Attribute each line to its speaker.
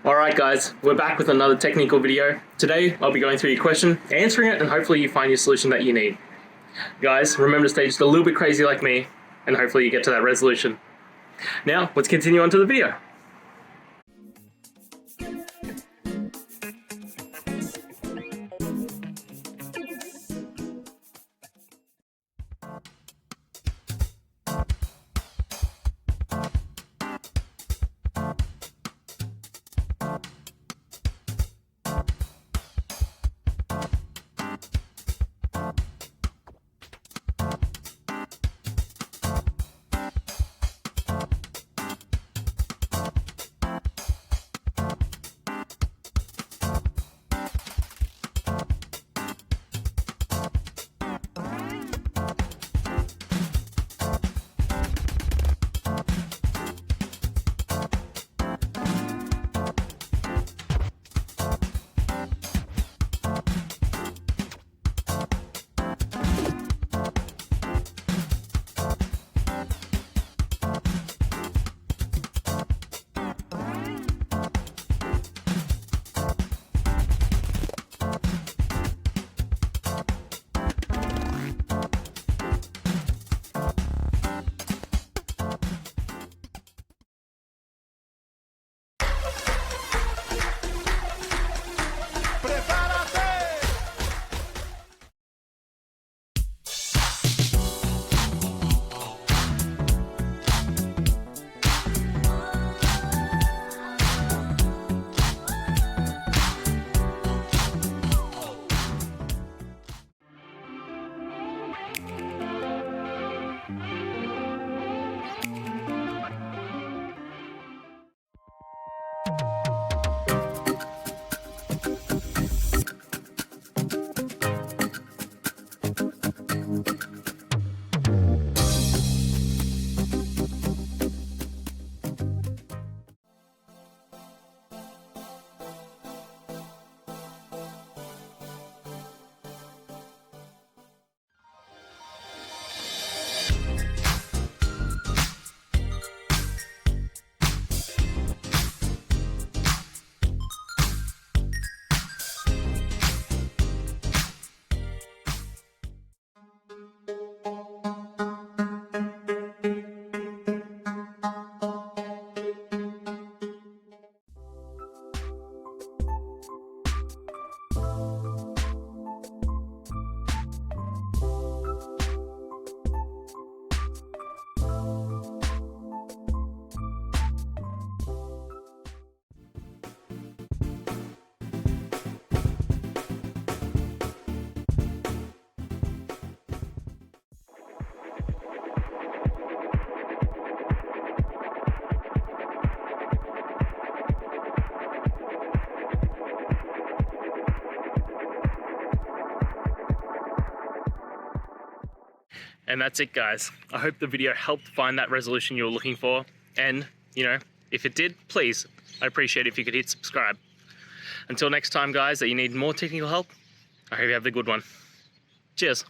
Speaker 1: Alright guys, we're back with another technical video. Today I'll be going through your question, answering it, and hopefully you find your solution that you need. Guys, remember to stay just a little bit crazy like me, and hopefully you get to that resolution. Now, let's continue on to the video. And that's it guys. I hope the video helped find that resolution you were looking for. And, if it did, please, I'd appreciate it if you could hit subscribe. Until next time guys, that you need more technical help, I hope you have a good one. Cheers.